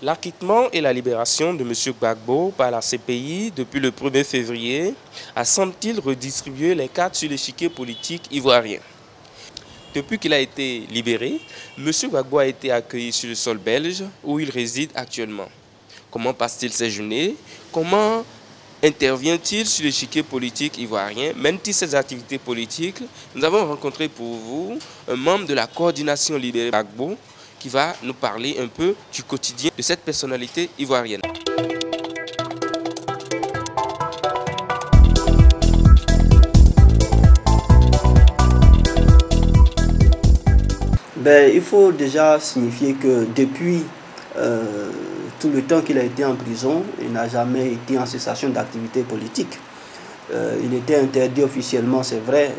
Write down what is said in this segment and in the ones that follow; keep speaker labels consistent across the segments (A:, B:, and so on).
A: L'acquittement et la libération de M. Gbagbo par la CPI depuis le 1er février a, semble-t-il, redistribué les cartes sur l'échiquier politique ivoirien. Depuis qu'il a été libéré, M. Gbagbo a été accueilli sur le sol belge où il réside actuellement. Comment passe-t-il ses journées? Comment intervient-il sur l'échiquier politique ivoirien? Mène-t-il ses activités politiques? Nous avons rencontré pour vous un membre de la coordination libérée Gbagbo qui va nous parler un peu du quotidien de cette personnalité ivoirienne.
B: Il faut déjà signifier que depuis tout le temps qu'il a été en prison, il n'a jamais été en cessation d'activité politique. Il était interdit officiellement, c'est vrai,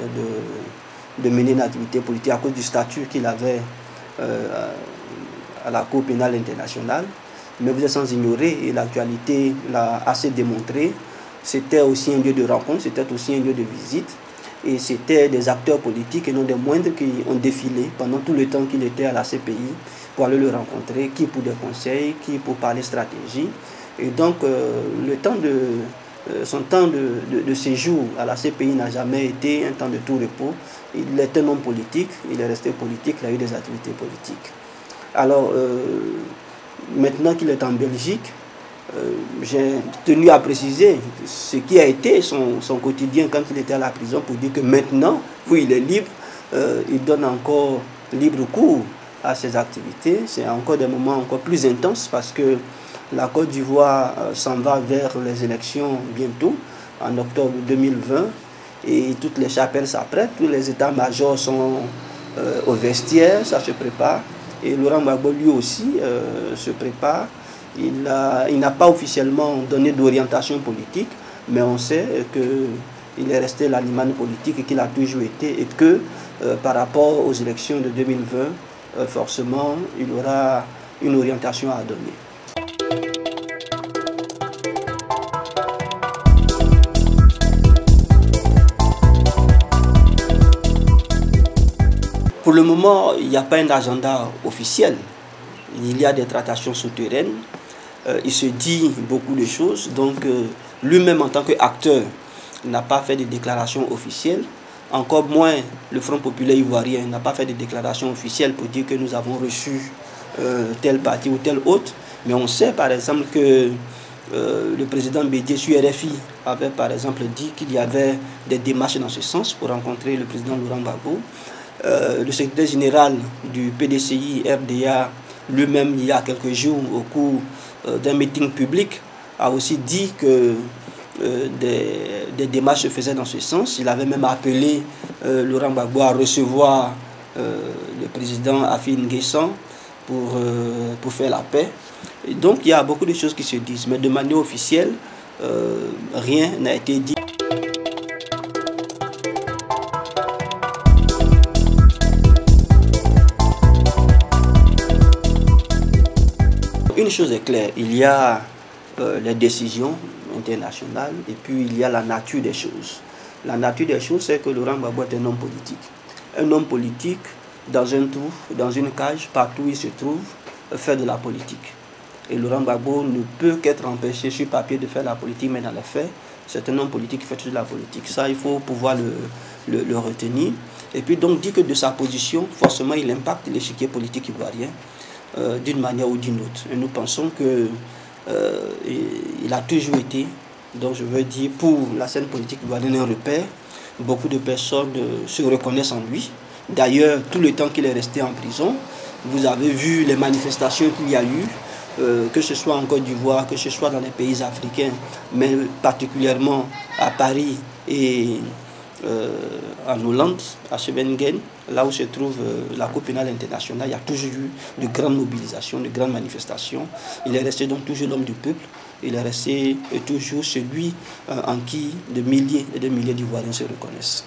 B: de mener une activité politique à cause du statut qu'il avait à la Cour pénale internationale. Mais vous êtes sans ignorer, et l'actualité l'a assez démontré, c'était aussi un lieu de rencontre, c'était aussi un lieu de visite. Et c'était des acteurs politiques et non des moindres qui ont défilé pendant tout le temps qu'il était à la CPI pour aller le rencontrer, qui pour des conseils, qui pour parler stratégie. Et donc, son temps de séjour à la CPI n'a jamais été un temps de tout repos. Il est un homme politique, il est resté politique, il a eu des activités politiques. Alors, maintenant qu'il est en Belgique, j'ai tenu à préciser ce qui a été son quotidien quand il était à la prison pour dire que maintenant, où il est libre, il donne encore libre cours à ses activités. C'est encore des moments encore plus intenses parce que la Côte d'Ivoire s'en va vers les élections bientôt, en octobre 2020, et toutes les chapelles s'apprêtent, tous les états-majors sont au vestiaire, ça se prépare, et Laurent Gbagbo lui aussi se prépare. Il n'a pas officiellement donné d'orientation politique, mais on sait qu'il est resté l'animal politique et qu'il a toujours été, et que par rapport aux élections de 2020, forcément, il aura une orientation à donner. Pour le moment, il n'y a pas un agenda officiel. Il y a des tractations souterraines. Il se dit beaucoup de choses. Donc, lui-même, en tant qu'acteur, n'a pas fait de déclaration officielle. Encore moins le Front populaire ivoirien n'a pas fait de déclaration officielle pour dire que nous avons reçu tel parti ou tel autre. Mais on sait, par exemple, que le président Bédié sur RFI avait, par exemple, dit qu'il y avait des démarches dans ce sens pour rencontrer le président Laurent Gbagbo. Le secrétaire général du PDCI RDA lui-même, il y a quelques jours, au cours d'un meeting public, a aussi dit que des démarches se faisaient dans ce sens. Il avait même appelé Laurent Gbagbo à recevoir le président Affi N'Guessan pour faire la paix. Et donc il y a beaucoup de choses qui se disent, mais de manière officielle, rien n'a été dit. Une chose est claire, il y a les décisions internationales et puis il y a la nature des choses. La nature des choses, c'est que Laurent Gbagbo est un homme politique. Un homme politique, dans un trou, dans une cage, partout où il se trouve, fait de la politique. Et Laurent Gbagbo ne peut qu'être empêché sur papier de faire la politique, mais dans les faits, c'est un homme politique qui fait de la politique. Ça, il faut pouvoir le retenir. Et puis donc, dit que de sa position, forcément, il impacte l'échiquier politique ivoirien. D'une manière ou d'une autre. Et nous pensons qu'il a toujours été, donc je veux dire, pour la scène politique ivoirienne un repère. Beaucoup de personnes se reconnaissent en lui. D'ailleurs, tout le temps qu'il est resté en prison, vous avez vu les manifestations qu'il y a eu, que ce soit en Côte d'Ivoire, que ce soit dans les pays africains, mais particulièrement à Paris et en Hollande, à Scheveningen, là où se trouve la Cour pénale internationale, il y a toujours eu de grandes mobilisations, de grandes manifestations. Il est resté donc toujours l'homme du peuple. Il est resté toujours celui en qui de milliers et de milliers d'Ivoiriens se reconnaissent.